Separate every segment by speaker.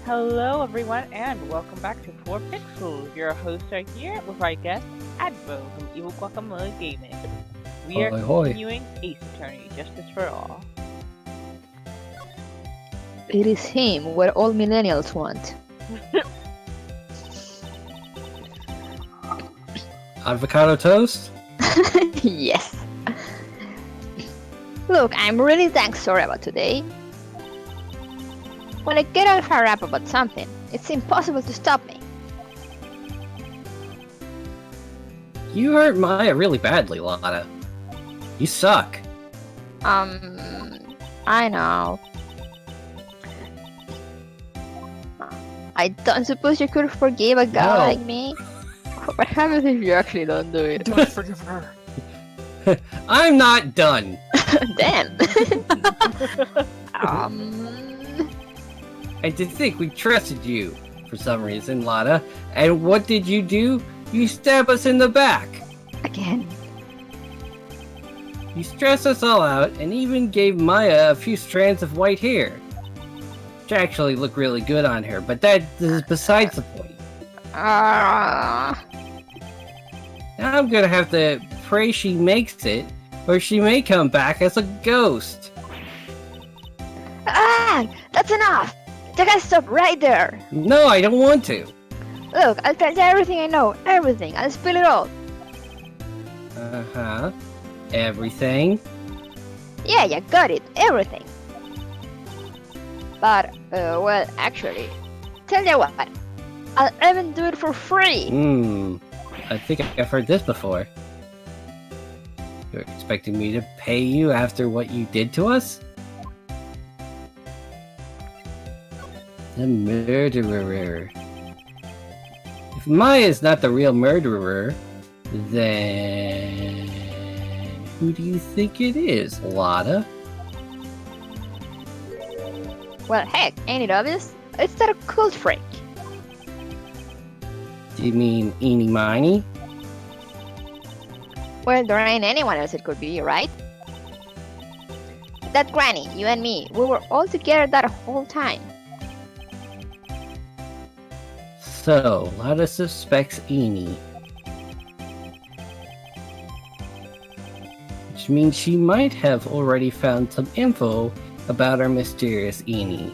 Speaker 1: Hello, everyone, and welcome back to 4 Pixels. Your hosts are here with our guest, Advo from Evil Guacamole Gaming. We are
Speaker 2: Hoi hoi.
Speaker 1: continuing Ace Attorney, Justice for All.
Speaker 3: It is him, what all millennials want.
Speaker 2: Avocado toast?
Speaker 3: Yes. Look, I'm really sorry about today. When I get on a rap about something, it's impossible to stop me.
Speaker 2: You hurt Maya really badly, Lana. You suck.
Speaker 3: I know. I don't suppose you could forgive a guy
Speaker 2: No.
Speaker 3: like me? What happens if you actually don't do it?
Speaker 1: Don't forgive her.
Speaker 2: I'm not done.
Speaker 3: Damn.
Speaker 2: I did think we trusted you for some reason, Lana. And what did you do? You stab us in the back.
Speaker 3: Again.
Speaker 2: You stressed us all out and even gave Maya a few strands of white hair. Which actually look really good on her, but that is besides the point. Now I'm gonna have to pray she makes it, or she may come back as a ghost.
Speaker 3: That's enough! You guys stop right there!
Speaker 2: No, I don't want to.
Speaker 3: Look, I'll tell you everything I know, everything. I'll spill it all.
Speaker 2: Uh-huh. Everything?
Speaker 3: Yeah, you got it, everything. But, well, actually, tell you what, I'll even do it for free.
Speaker 2: I think I've heard this before. You're expecting me to pay you after what you did to us? The murderer. If Maya's not the real murderer, then who do you think it is, Lotta?
Speaker 3: Well, heck, ain't it obvious? It's that cult freak.
Speaker 2: Do you mean Eeny Miny?
Speaker 3: Well, there ain't anyone else it could be, right? That granny, you and me, we were all together that whole time.
Speaker 2: So, Lotta suspects Eeny. Which means she might have already found some info about our mysterious Eeny.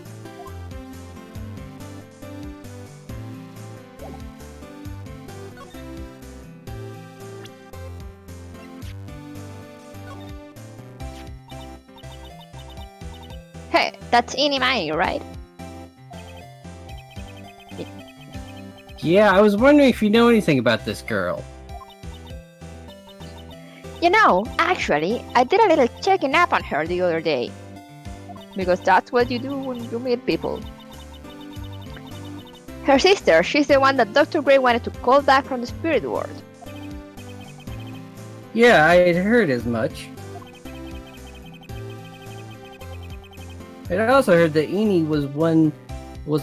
Speaker 3: Hey, that's Eeny Miny, right?
Speaker 2: Yeah, I was wondering if you know anything about this girl.
Speaker 3: You know, actually, I did a little checking up on her the other day. Because that's what you do when you meet people. Her sister, she's the one that Dr. Gray wanted to call back from the spirit world.
Speaker 2: Yeah, I had heard as much. I also heard that Eeny was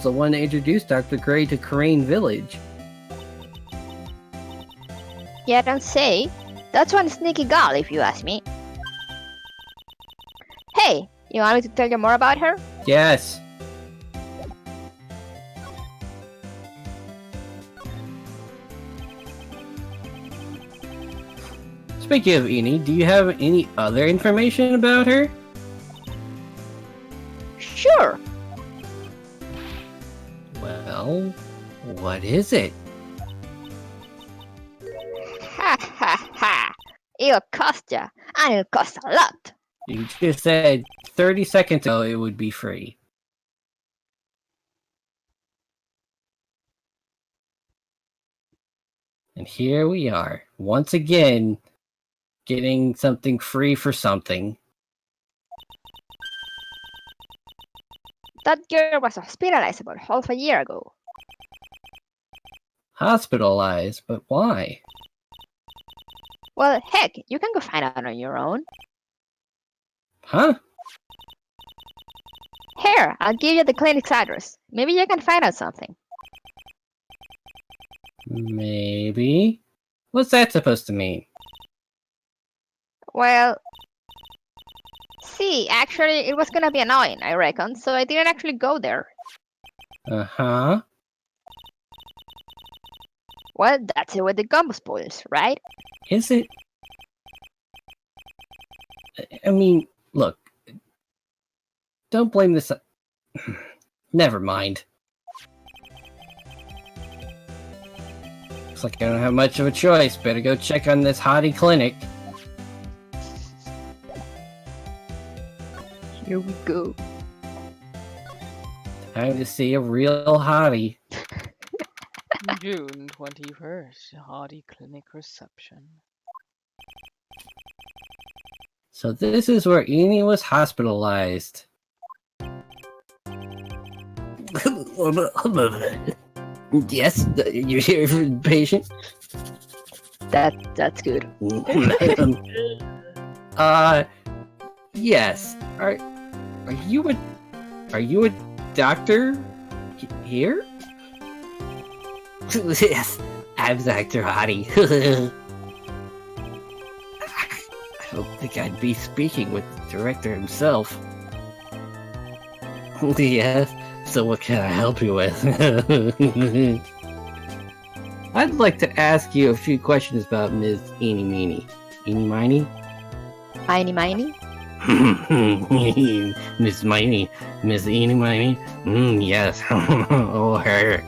Speaker 2: the one that introduced Dr. Gray to Crane Village.
Speaker 3: Yeah, don't say. That's one sneaky gal, if you ask me. Hey, you want me to tell you more about her?
Speaker 2: Yes. Speaking of Eeny, do you have any other information about her?
Speaker 3: Sure.
Speaker 2: Well, what is it?
Speaker 3: Ha ha ha. It'll cost ya, and it'll cost a lot.
Speaker 2: You just said 30 seconds ago it would be free. And here we are, once again, getting something free for something.
Speaker 3: That girl was hospitalized about half a year ago.
Speaker 2: Hospitalized, but why?
Speaker 3: Well, heck, you can go find out on your own.
Speaker 2: Huh?
Speaker 3: Here, I'll give you the clinic's address. Maybe you can find out something.
Speaker 2: Maybe. What's that supposed to mean?
Speaker 3: Well, see, actually, it was gonna be annoying, I reckon, so I didn't actually go there.
Speaker 2: Uh-huh.
Speaker 3: Well, that's it with the gumbo spoilers, right?
Speaker 2: Is it? I mean, look. Don't blame this. Never mind. Looks like I don't have much of a choice. Better go check on this Hotti clinic.
Speaker 3: Here we go.
Speaker 2: Time to see a real Hotti.
Speaker 1: June 21st, Hotti Clinic reception.
Speaker 2: So this is where Eni was hospitalized. Yes, you're here for the patient?
Speaker 3: That's good.
Speaker 2: Yes. Are you a doctor here? Yes, I'm Dr. Hotti. I don't think I'd be speaking with the director himself. Yes, so what can I help you with? I'd like to ask you a few questions about Ms. Eeny Meeny. Eeny Miny?
Speaker 3: Miny miny?
Speaker 2: Miss Miney, Miss Eeny Miny? Yes. Oh, her.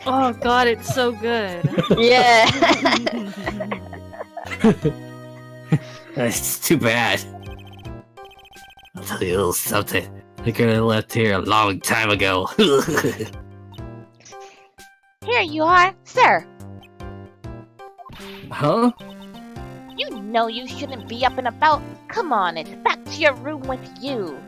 Speaker 4: Oh god, it's so good.
Speaker 3: Yeah.
Speaker 2: It's too bad. I'll tell you a little something. I could have left here a long time ago.
Speaker 5: Here you are, sir.
Speaker 2: Huh?
Speaker 5: You know you shouldn't be up and about. Come on, it's back to your room with you.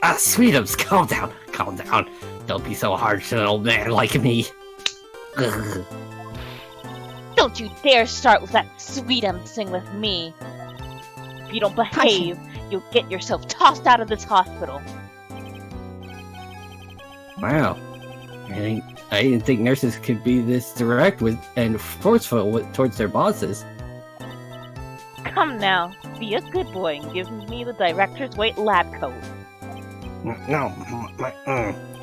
Speaker 2: Sweetums, calm down. Calm down. Don't be so harsh to an old man like me.
Speaker 5: Don't you dare start with that sweetums thing with me. If you don't behave, you'll get yourself tossed out of this hospital.
Speaker 2: Wow. I didn't think nurses could be this direct with and forceful towards their bosses.
Speaker 5: Come now, be a good boy and give me the director's weight lab coat.
Speaker 2: No,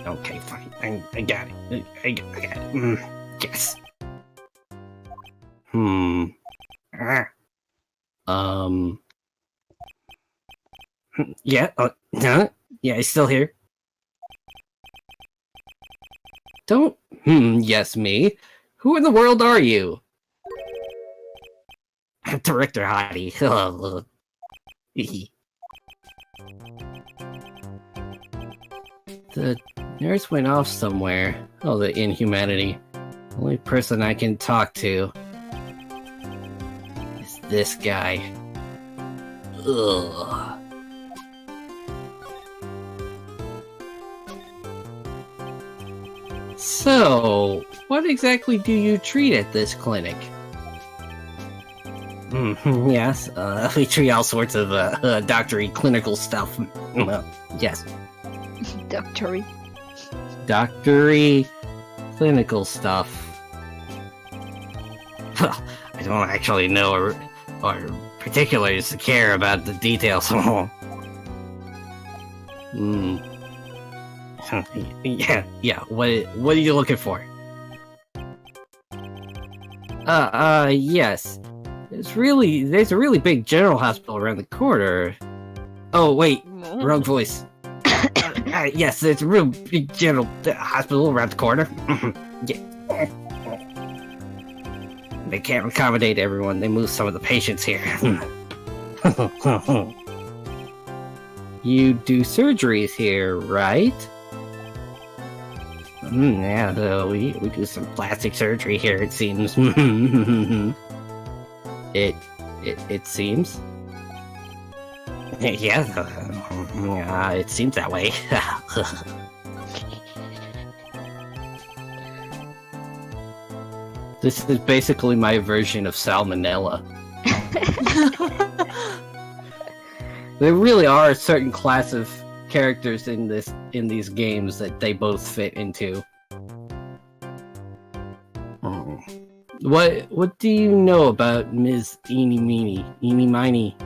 Speaker 2: okay, fine. I got it. I got it. Yes. Yeah. Huh? Yeah, he's still here. Don't. Yes, me. Who in the world are you? Director Hotti. The nurse went off somewhere. Oh, the inhumanity. The only person I can talk to is this guy. Ugh. So, what exactly do you treat at this clinic? Yes, we treat all sorts of doctory clinical stuff. Yes.
Speaker 3: Doctory.
Speaker 2: Doctory clinical stuff. Well, I don't actually know or particularly care about the details. Yeah. What are you looking for? Yes. There's a really big general hospital around the corner. Oh wait, wrong voice. Yes, there's a real big general hospital around the corner. Yeah. They can't accommodate everyone. They move some of the patients here. You do surgeries here, right? Yeah, we do some plastic surgery here, it seems. It seems. Yeah, it seems that way. This is basically my version of salmonella. There really are a certain class of characters in these games that they both fit into. What do you know about Ms. Eeny Miny?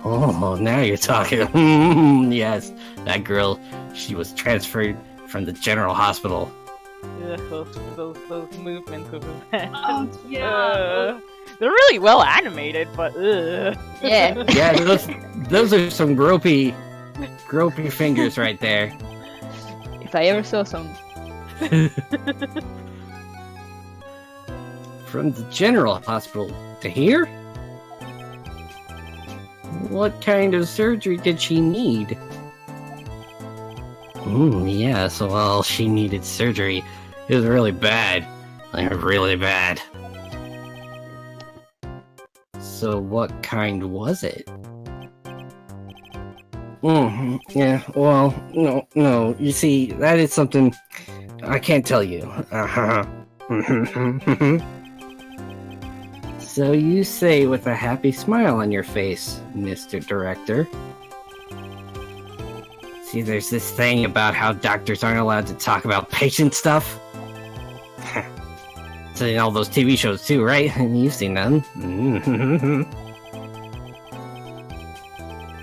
Speaker 2: Oh, now you're talking. Yes, that girl. She was transferred from the general hospital.
Speaker 1: Ugh, those movements with his hands.
Speaker 4: Oh, yeah.
Speaker 1: They're really well animated, but ugh.
Speaker 3: Yeah.
Speaker 2: Yeah, those are some gropey fingers right there.
Speaker 3: If I ever saw some.
Speaker 2: From the general hospital to here? What kind of surgery did she need? Yes, well, she needed surgery. It was really bad. Like, really bad. So what kind was it? Yeah, well, no. You see, that is something I can't tell you. So you say with a happy smile on your face, Mr. Director. See, there's this thing about how doctors aren't allowed to talk about patient stuff. So in all those TV shows too, right? You've seen them.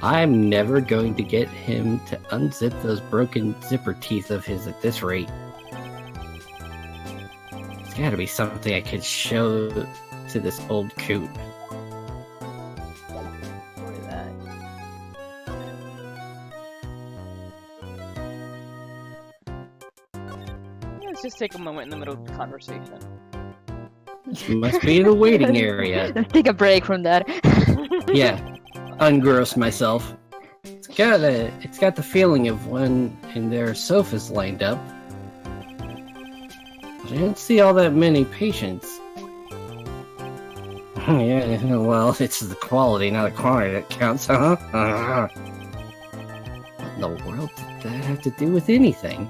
Speaker 2: I'm never going to get him to unzip those broken zipper teeth of his at this rate. It's gotta be something I could show to this old coot.
Speaker 1: What is that? Let's just take a moment in the middle of the conversation.
Speaker 2: This must be the waiting area.
Speaker 3: Let's take a break from that.
Speaker 2: Yeah, ungross myself. It's got the feeling of when there are sofas lined up. But I don't see all that many patients. Yeah, well, it's the quality, not the quantity that counts, huh? What in the world did that have to do with anything?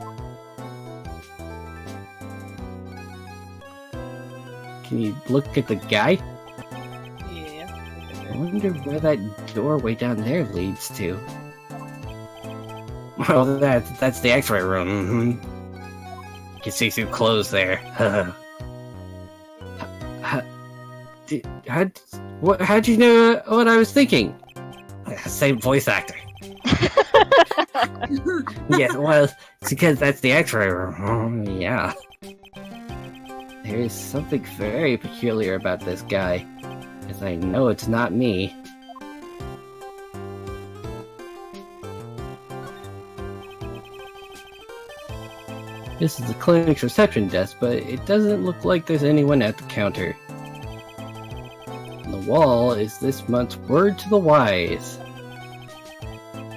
Speaker 2: Can you look at the guy?
Speaker 1: Yeah.
Speaker 2: I wonder where that doorway down there leads to. Well, that's the X-ray room. You can see through clothes there. How'd you know what I was thinking? Same voice actor. Yeah, well, it's because that's the X-ray room. Yeah. There's something very peculiar about this guy, as I know it's not me. This is the clinic's reception desk, but it doesn't look like there's anyone at the counter. On the wall is this month's word to the wise.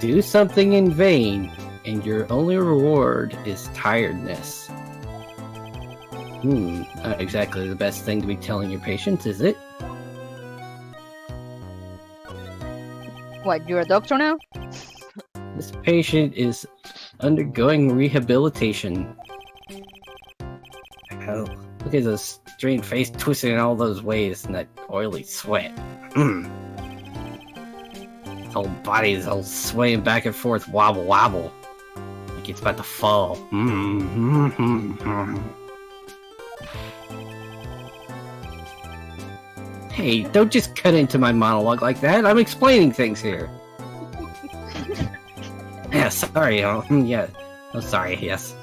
Speaker 2: Do something in vain, and your only reward is tiredness. Not exactly the best thing to be telling your patients, is it?
Speaker 3: What, you're a doctor now?
Speaker 2: This patient is undergoing rehabilitation. Oh, look at this strained face twisted in all those ways and that oily sweat. His whole body is all swaying back and forth, wobble wobble. Like it's about to fall. Hey, don't just cut into my monologue like that. I'm explaining things here. Yeah, sorry. Yeah. Oh, sorry. Yes.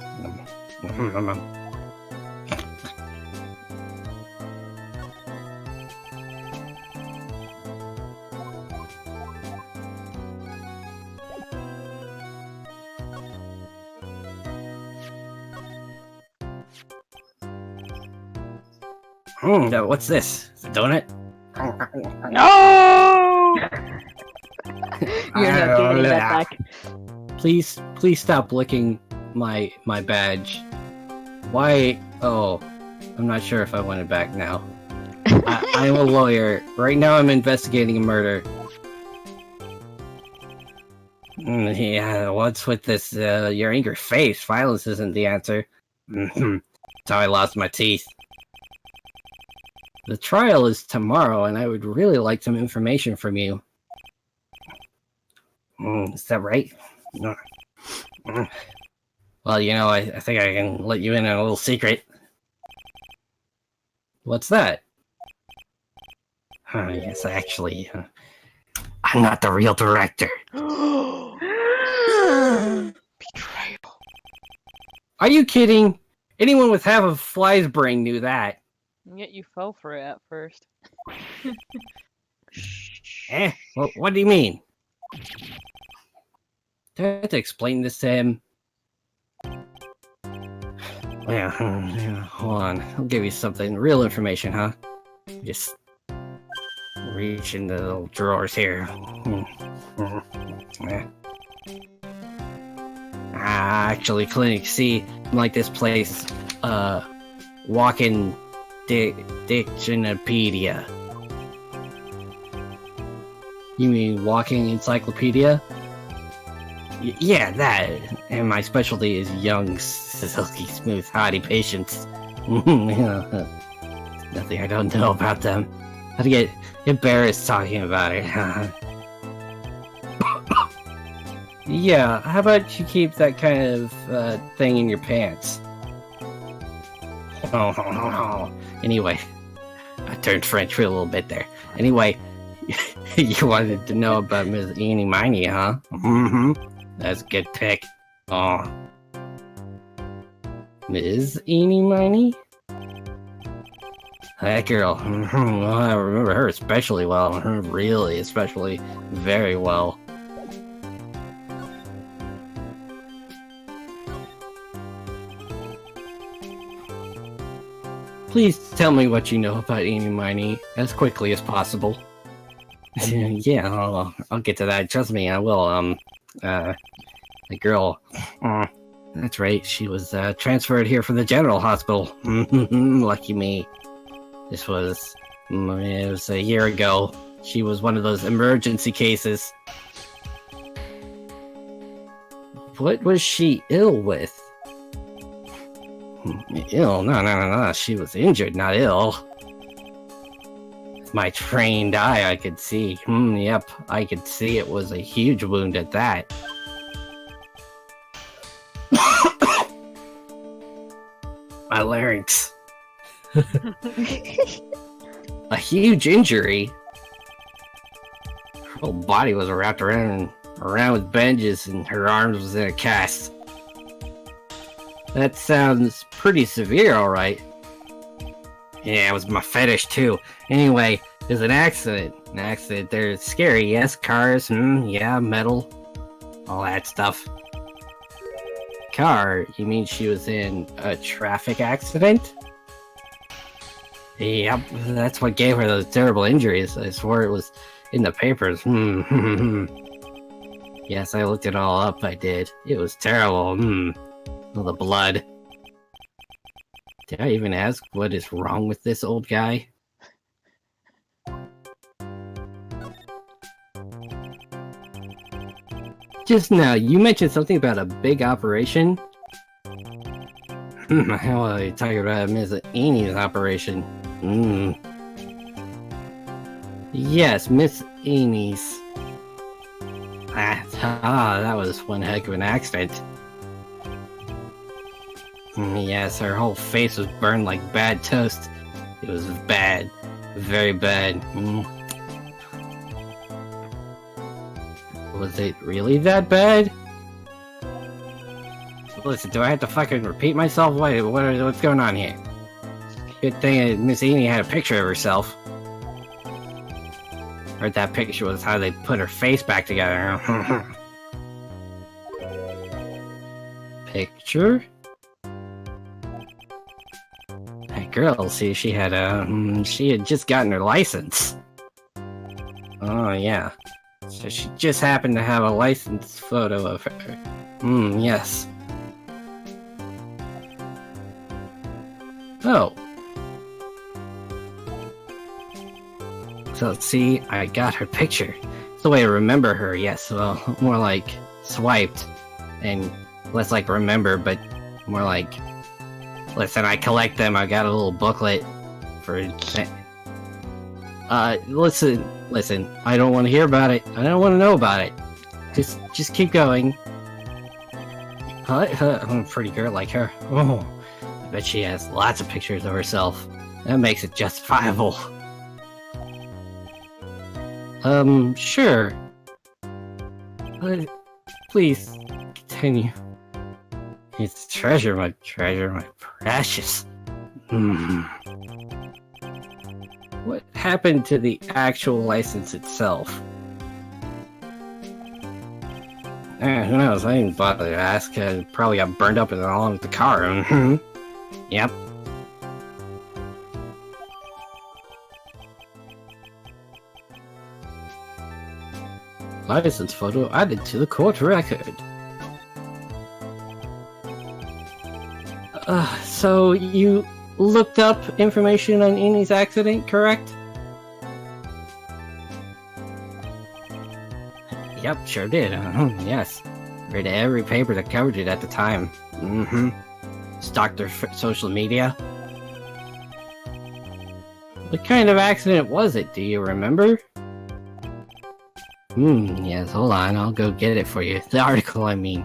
Speaker 2: What's this? Is it a donut?
Speaker 1: No!
Speaker 3: You're not getting that back.
Speaker 2: Please stop licking my badge. Why? Oh, I'm not sure if I want it back now. I'm a lawyer. Right now I'm investigating a murder. Yeah, what's with this, your angry face? Violence isn't the answer. That's how I lost my teeth. The trial is tomorrow, and I would really like some information from you. Is that right? No. Well, I think I can let you in on a little secret. What's that? Yes, actually, I'm not the real director.
Speaker 3: Betrayal.
Speaker 2: Are you kidding? Anyone with half a fly's brain knew that.
Speaker 1: And yet you fell for it at first.
Speaker 2: What do you mean? Do I have to explain this to him? Yeah, hold on. I'll give you something. Real information, huh? Just reach in the little drawers here. Actually, Clinic C, like this place, walking dictionopedia. You mean walking encyclopedia? Yeah, that. And my specialty is young, silky, smooth, Hotti patients. Nothing I don't know about them. I'd get embarrassed talking about it. Yeah, how about you keep that kind of thing in your pants? Anyway, I turned French for a little bit there. Anyway, you wanted to know about Ms. Eeny Miney, huh? That's a good pick. Oh. Ms. Eeny Miney? That girl. Well, I remember her especially well. Really, especially very well. Please tell me what you know about Eeny Miney as quickly as possible. Yeah, I'll get to that. Trust me, I will. The girl. That's right. She was transferred here from the general hospital. Lucky me. It was a year ago. She was one of those emergency cases. What was she ill with? Ill? No. She was injured, not ill. With my trained eye, I could see. Yep, I could see it was a huge wound at that. My larynx. A huge injury. Her whole body was wrapped around with bandages, and her arms was in a cast. That sounds pretty severe, alright. Yeah, it was my fetish too. Anyway, it was an accident. An accident, they're scary, yes, cars, yeah, metal, all that stuff. Car? You mean she was in a traffic accident? Yep, that's what gave her those terrible injuries. I swore it was in the papers. Yes, I looked it all up, I did. It was terrible. All the blood. Did I even ask what is wrong with this old guy? Just now, you mentioned something about a big operation? How are you talking about Miss Eeny's operation? Yes, Miss Eeny's. That was one heck of an accident. Yes, her whole face was burned like bad toast. It was bad. Very bad. Was it really that bad? Listen, do I have to fucking repeat myself? What's going on here? Good thing Miss Eeny had a picture of herself. Or that picture was how they put her face back together. Picture? That girl, see, she had just gotten her license. Oh, yeah. So she just happened to have a license photo of her. Yes. Oh. So, see, I got her picture. It's the way I remember her, yes. Well, more like swiped. And less like remember, but more like... Listen, I collect them. I got a little booklet for Listen. I don't want to hear about it. I don't want to know about it. Just keep going. Pretty girl like her. Oh, I bet she has lots of pictures of herself. That makes it justifiable. Sure. Please, continue. It's treasure, my precious. What happened to the actual license itself? Who knows? I didn't bother to ask. It probably got burned up along with the car. Yep. License photo added to the court record. So you looked up information on Ini's accident, correct? Yep, sure did. Yes. Read every paper that covered it at the time. Stalked their social media. What kind of accident was it? Do you remember? Yes, hold on. I'll go get it for you. The article, I mean.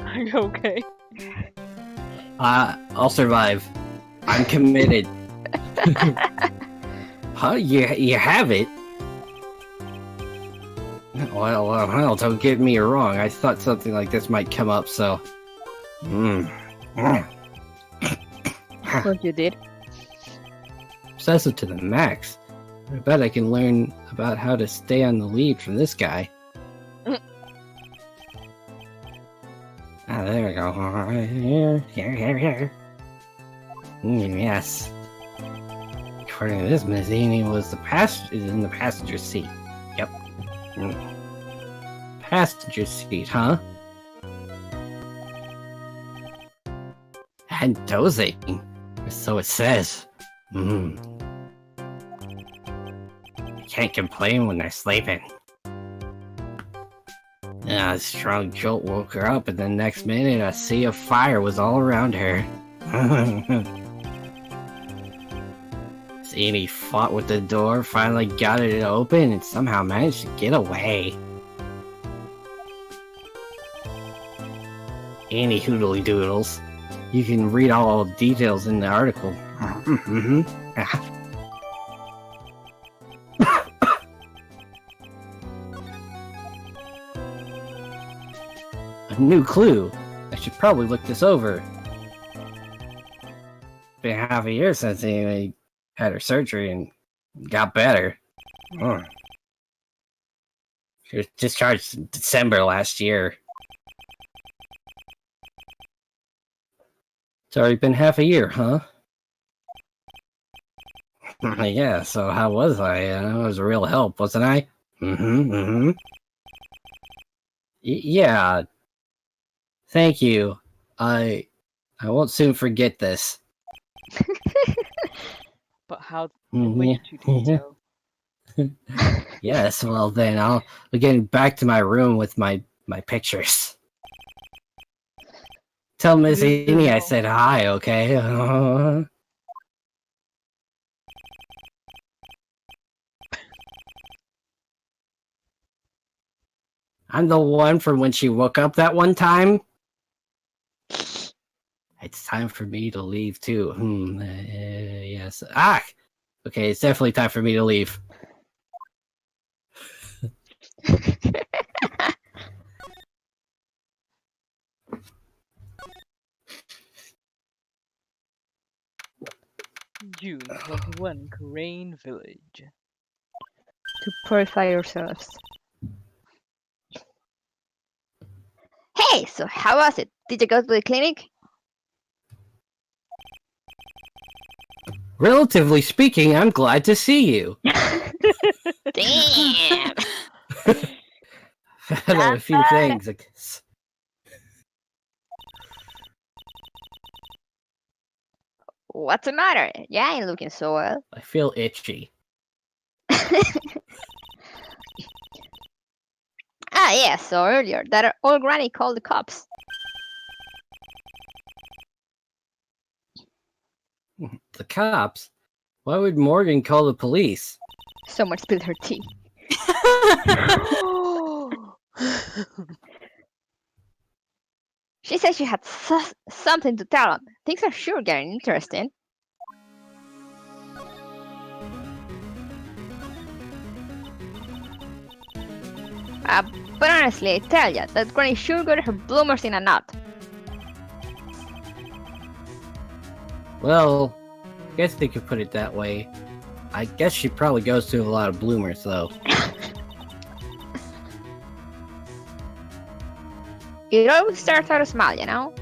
Speaker 1: Are you okay?
Speaker 2: I'll survive. I'm committed. Huh? You have it? Well, don't get me wrong. I thought something like this might come up, so...
Speaker 3: What you did?
Speaker 2: Obsessive to the max. I bet I can learn about how to stay on the lead from this guy. There we go. Here. Yes. According to this, Miss Amy was in the passenger seat. Yep. Passenger seat, huh? And dozing. So it says. Can't complain when they're sleeping. A strong jolt woke her up, and the next minute a sea of fire was all around her. Amy fought with the door, finally got it open, and somehow managed to get away. Any hoodly doodles. You can read all the details in the article. A new clue. I should probably look this over. Been half a year since Amy had her surgery and got better. She was discharged in December last year. It's already been half a year, huh? Yeah, so how was I? I was a real help, wasn't I? Yeah. Thank you. I won't soon forget this.
Speaker 1: But how way too detailed.
Speaker 2: Yes, well then I'll be getting back to my room with my pictures. Tell Miss Amy I said hi, okay? I'm the one from when she woke up that one time. It's time for me to leave too. Yes. Okay, it's definitely time for me to leave.
Speaker 1: June 21, Crane Village.
Speaker 3: To purify yourselves. Hey, so how was it? Did you go to the clinic?
Speaker 2: Relatively speaking, I'm glad to see you.
Speaker 3: Damn.
Speaker 2: There are a few things. I guess.
Speaker 3: What's the matter? You ain't looking so well.
Speaker 2: I feel itchy.
Speaker 3: Yeah, so earlier, that old granny called the cops.
Speaker 2: The cops? Why would Morgan call the police?
Speaker 3: Someone spilled her tea. She said she had something to tell him. Things are sure getting interesting. But honestly, I tell ya, that Granny sure got her bloomers in a knot.
Speaker 2: Well, I guess they could put it that way. I guess she probably goes through a lot of bloomers, though.
Speaker 3: It always starts out small, you know?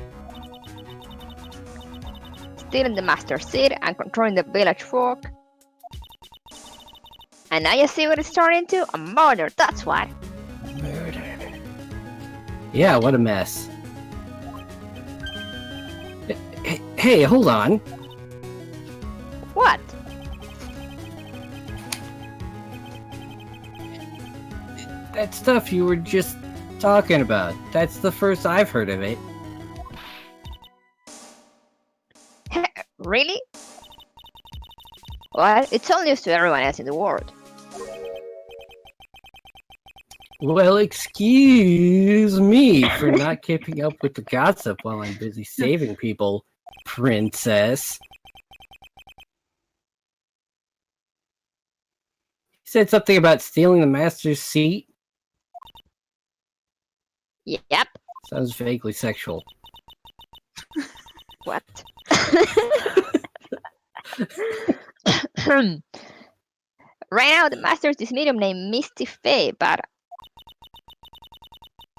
Speaker 3: Stealing the master's seat and controlling the village folk. And now you see what it's turned into? A murder, that's what.
Speaker 2: Murder. Yeah, what a mess. Hey, hold on.
Speaker 3: What?
Speaker 2: That stuff you were just talking about. That's the first I've heard of it.
Speaker 3: Really? Well, it's all news to everyone else in the world.
Speaker 2: Well, excuse me for not keeping up with the gossip while I'm busy saving people, princess. You said something about stealing the master's seat?
Speaker 3: Yep.
Speaker 2: Sounds vaguely sexual.
Speaker 3: What? Right now, the master's this medium named Misty Faye, but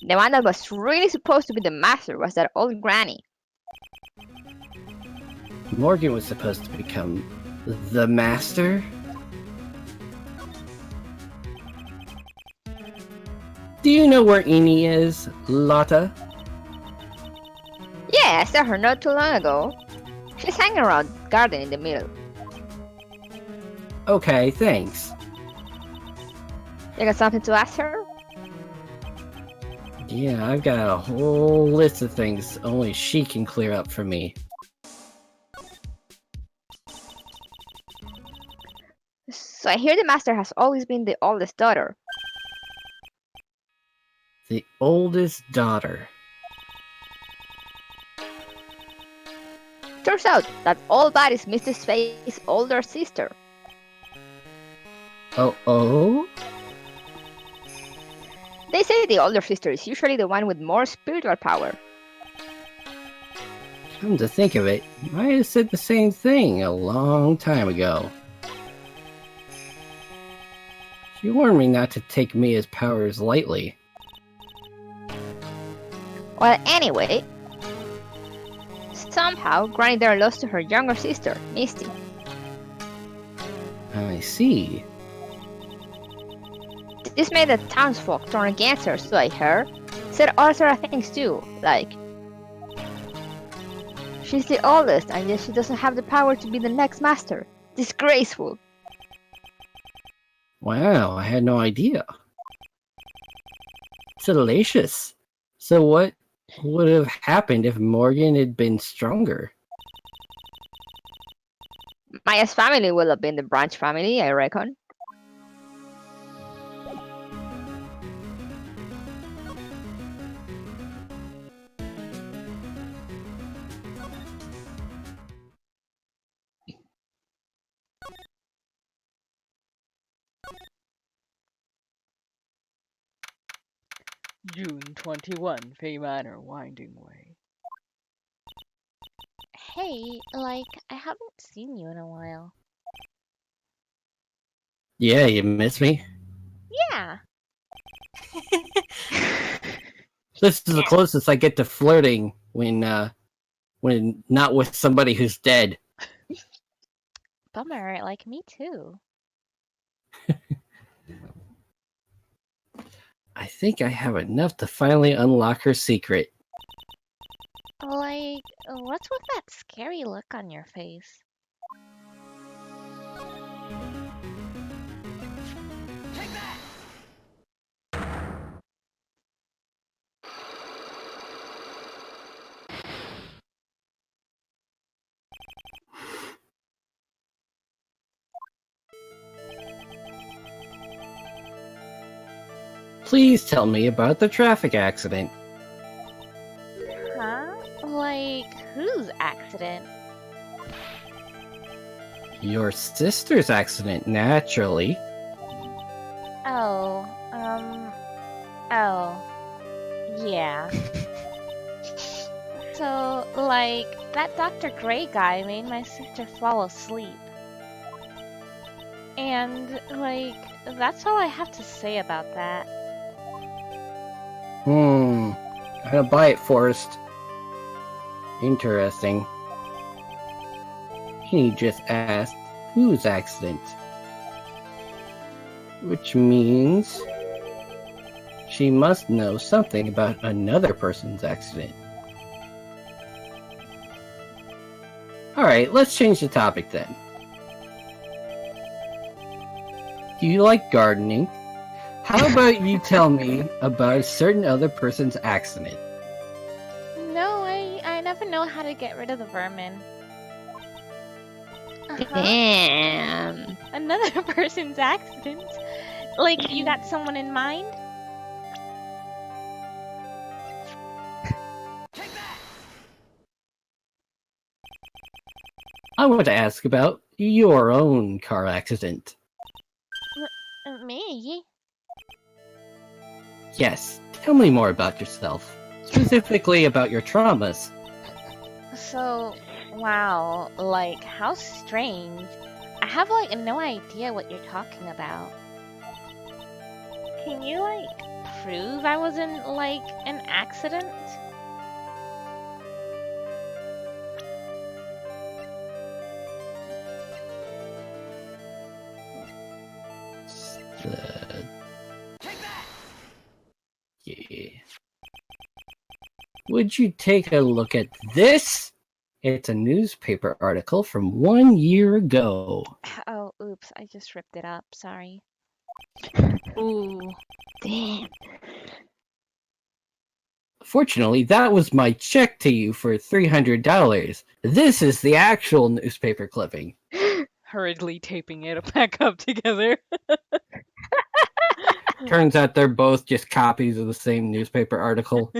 Speaker 3: the one that was really supposed to be the master was that old granny.
Speaker 2: Morgan was supposed to become the master? Do you know where Amy is, Lotta?
Speaker 3: Yeah, I saw her not too long ago. She's hanging around the garden in the middle.
Speaker 2: Okay, thanks.
Speaker 3: You got something to ask her?
Speaker 2: Yeah, I've got a whole list of things only she can clear up for me.
Speaker 3: So I hear the master has always been the oldest daughter.
Speaker 2: The oldest daughter.
Speaker 3: Turns out that old Bat is Mr. Faye's older sister.
Speaker 2: Oh?
Speaker 3: They say the older sister is usually the one with more spiritual power.
Speaker 2: Come to think of it, I have said the same thing a long time ago. She warned me not to take Mia's powers lightly.
Speaker 3: Well, anyway, somehow Granny there lost to her younger sister, Misty.
Speaker 2: I see.
Speaker 3: This made the townsfolk turn against her, so I heard. Said all sort of things too, like she's the oldest and yet she doesn't have the power to be the next master. Disgraceful.
Speaker 2: Wow, I had no idea. Salacious. So what would have happened if Morgan had been stronger?
Speaker 3: Maya's family will have been the branch family, I reckon.
Speaker 1: June 21, Fay Manor, Winding Way.
Speaker 5: Hey, I haven't seen you in a while.
Speaker 2: Yeah, you miss me?
Speaker 5: Yeah.
Speaker 2: This is the closest I get to flirting when not with somebody who's dead.
Speaker 5: Bummer, me too.
Speaker 2: I think I have enough to finally unlock her secret.
Speaker 5: What's with that scary look on your face?
Speaker 2: Please tell me about the traffic accident.
Speaker 5: Huh? Like, whose accident?
Speaker 2: Your sister's accident, naturally.
Speaker 5: Oh, oh. Yeah. So, like, that Dr. Gray guy made my sister fall asleep. And, like, that's all I have to say about that.
Speaker 2: I'm gonna buy it, Forrest. Interesting. He just asked whose accident. Which means she must know something about another person's accident. Alright, let's change the topic then. Do you like gardening? How about you tell me about a certain other person's accident?
Speaker 5: No, I never know how to get rid of the vermin.
Speaker 3: Damn.
Speaker 5: Another person's accident? Like, you got someone in mind?
Speaker 2: I want to ask about your own car accident.
Speaker 5: Me?
Speaker 2: Yes, tell me more about yourself. Specifically about your traumas.
Speaker 5: So, wow, like, how strange. I have, like, no idea what you're talking about. Can you, like, prove I was in, like, an accident?
Speaker 2: Yeah. Would you take a look at this? It's a newspaper article from 1 year ago.
Speaker 5: Oh, oops, I just ripped it up, sorry.
Speaker 3: Ooh. Damn.
Speaker 2: Fortunately, that was my check to you for $300. This is the actual newspaper clipping.
Speaker 1: Hurriedly taping it back up together.
Speaker 2: Turns out they're both just copies of the same newspaper article.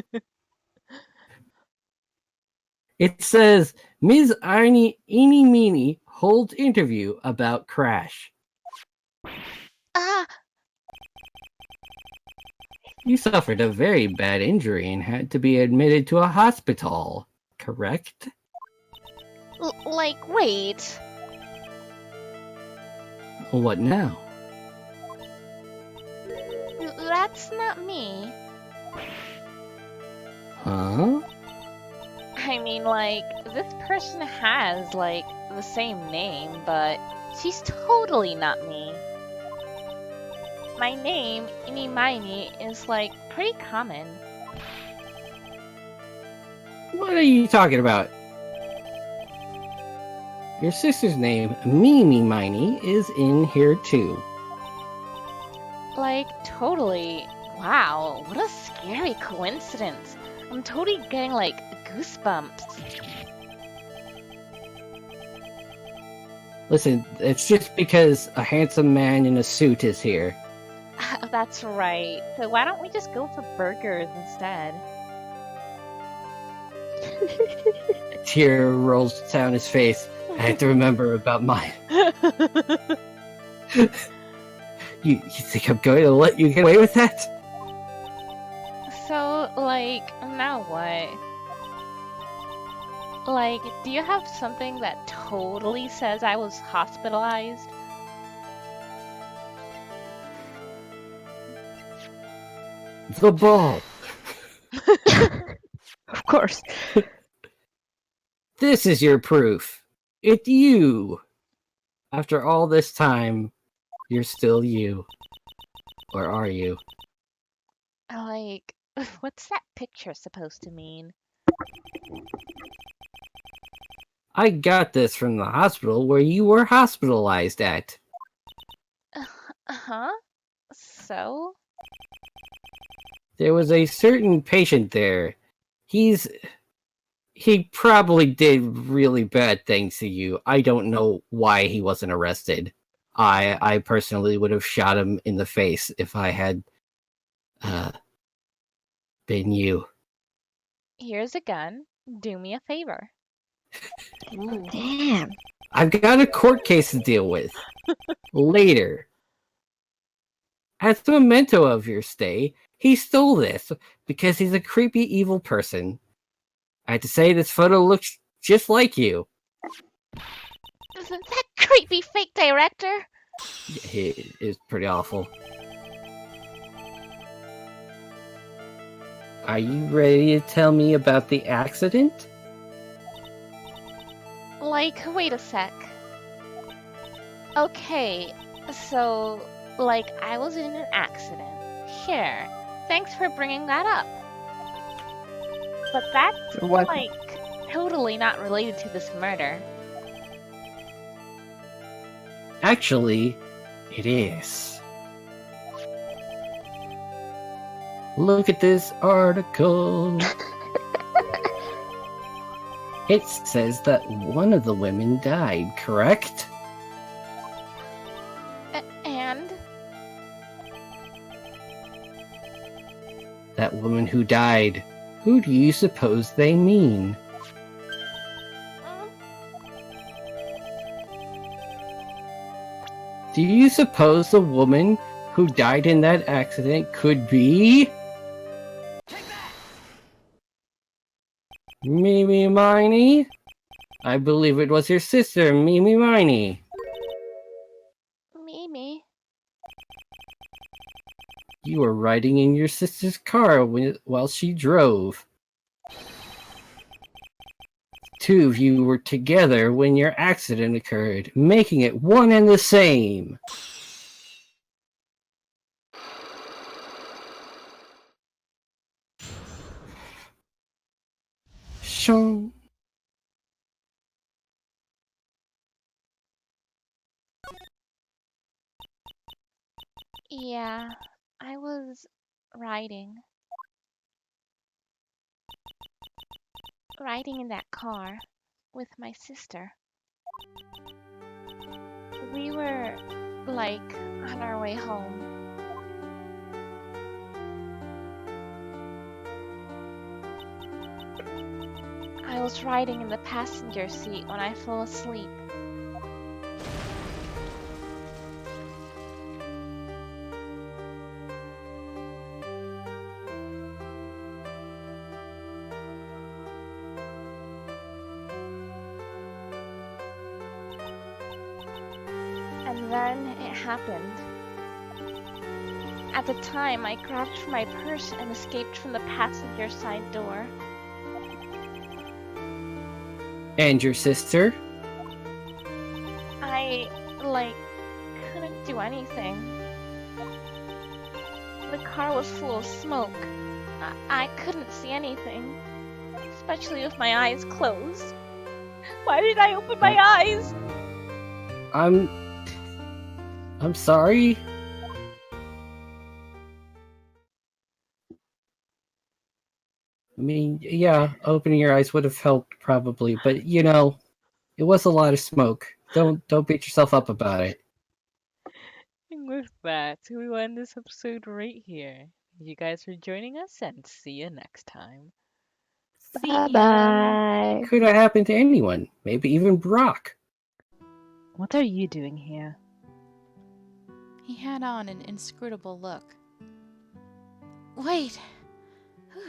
Speaker 2: It says, Ms. Eeny Meeny holds interview about crash.
Speaker 5: Ah!
Speaker 2: You suffered a very bad injury and had to be admitted to a hospital, correct?
Speaker 5: Like, wait.
Speaker 2: What now?
Speaker 5: That's not me.
Speaker 2: Huh?
Speaker 5: I mean, like, this person has, like, the same name, but she's totally not me. My name, Eeny Miny, is, like, pretty common.
Speaker 2: What are you talking about? Your sister's name, Mimi Miny, is in here too.
Speaker 5: Like, totally. Wow, what a scary coincidence. I'm totally getting, like, goosebumps.
Speaker 2: Listen, it's just because a handsome man in a suit is here.
Speaker 5: That's right. So why don't we just go for burgers instead?
Speaker 2: A tear rolls down his face. I have to remember about mine. You think I'm going to let you get away with that?
Speaker 5: So, like, now what? Like, do you have something that totally says I was hospitalized?
Speaker 2: The ball.
Speaker 3: Of course.
Speaker 2: This is your proof. It's you. After all this time, you're still you. Or are you?
Speaker 5: Like, what's that picture supposed to mean?
Speaker 2: I got this from the hospital where you were hospitalized at.
Speaker 5: Huh? So?
Speaker 2: There was a certain patient there. He probably did really bad things to you. I don't know why he wasn't arrested. I personally would have shot him in the face if I had Uh, been you.
Speaker 5: Here's a gun. Do me a favor.
Speaker 4: Ooh.
Speaker 3: Damn.
Speaker 2: I've got a court case to deal with. Later. As a memento of your stay, he stole this because he's a creepy, evil person. I had to say this photo looks just like you.
Speaker 5: Isn't that creepy fake director?
Speaker 2: It is pretty awful. Are you ready to tell me about the accident?
Speaker 5: Like, wait a sec. Okay, so, like, I was in an accident. Sure. Thanks for bringing that up. But that's,
Speaker 3: What?
Speaker 5: like, totally not related to this murder.
Speaker 2: Actually, it is. Look at this article. It says that one of the women died, correct?
Speaker 5: And?
Speaker 2: That woman who died, who do you suppose they mean? Do you suppose the woman who died in that accident could be... Mimi Miney? I believe it was your sister, Mimi Miney.
Speaker 5: Mimi?
Speaker 2: You were riding in your sister's car while she drove. Two of you were together when your accident occurred, making it one and the same. Sean.
Speaker 5: Yeah, I was riding. Riding in that car with my sister. We were, like, on our way home. I was riding in the passenger seat when I fell asleep. And then it happened. At the time, I grabbed for my purse and escaped from the passenger side door.
Speaker 2: And your sister?
Speaker 5: I, like, couldn't do anything. The car was full of smoke. I couldn't see anything, especially with my eyes closed. Why did I open my eyes?
Speaker 2: I'm sorry. I mean, yeah, opening your eyes would have helped probably, but you know, it was a lot of smoke. Don't beat yourself up about it.
Speaker 1: And with that, we end this episode right here. Thank you guys for joining us, and see you next time.
Speaker 5: See
Speaker 3: Bye
Speaker 5: ya.
Speaker 3: bye.
Speaker 2: Could have happened to anyone, maybe even Brock.
Speaker 1: What are you doing here?
Speaker 4: He had on an inscrutable look. Wait! Whew.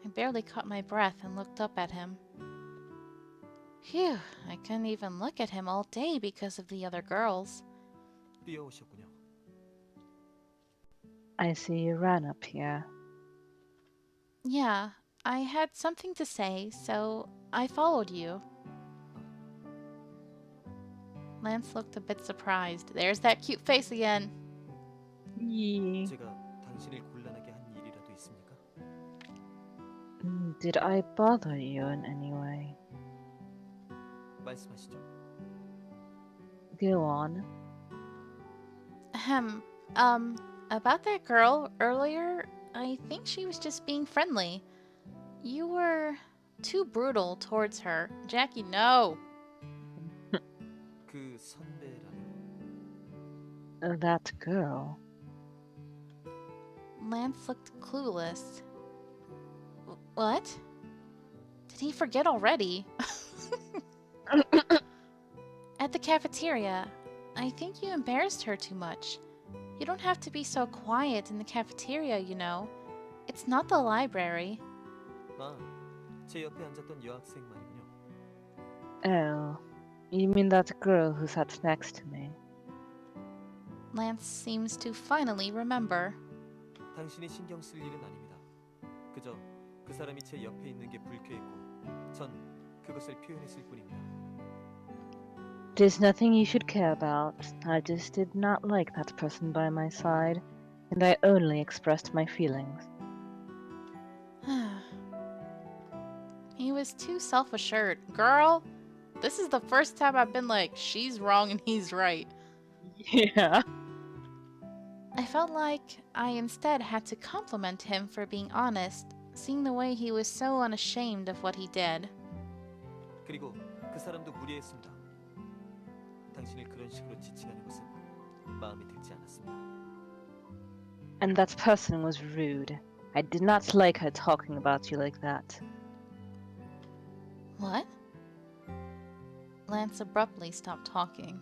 Speaker 4: I barely caught my breath and looked up at him. Phew, I couldn't even look at him all day because of the other girls.
Speaker 6: 뛰어오셨군요.
Speaker 1: I see you ran up here.
Speaker 4: Yeah, I had something to say, so I followed you. Lance looked a bit surprised. There's that cute face again.
Speaker 1: Yeah.
Speaker 6: 제가 당신을 곤란하게 한 일이라도 있습니까?
Speaker 1: Did I bother you in any way?
Speaker 6: 말씀하시죠.
Speaker 1: Go on.
Speaker 4: Ahem. About that girl earlier, I think she was just being friendly. You were too brutal towards her. Jackie, no!
Speaker 6: 그 선배라면
Speaker 1: That girl.
Speaker 4: Lance looked clueless. What? Did he forget already? At the cafeteria. I think you embarrassed her too much. You don't have to be so quiet in the cafeteria, you know. It's not the library.
Speaker 6: 아, 제 옆에 앉았던 여학생 말이군요.
Speaker 1: Oh, you mean that girl who sat next to me?
Speaker 4: Lance seems to finally remember.
Speaker 6: 당신이 신경 쓸 일은 아닙니다. 그저 그 사람이 제 옆에 있는 게 불쾌했고, 전 그것을 표현했을 뿐입니다.
Speaker 1: There's nothing you should care about. I just did not like that person by my side, and I only expressed my feelings.
Speaker 4: He was too self-assured. Girl, this is the first time I've been like, she's wrong and he's right.
Speaker 1: Yeah.
Speaker 4: I felt like I instead had to compliment him for being honest, seeing the way he was so unashamed of what he did.
Speaker 6: 그리고 그 사람도 무리했습니다. 당신을 그런 식으로 지칭하는 것은 마음에 들지 않았습니다.
Speaker 1: And that person was rude. I did not like her talking about you like that.
Speaker 4: What? Lance abruptly stopped talking.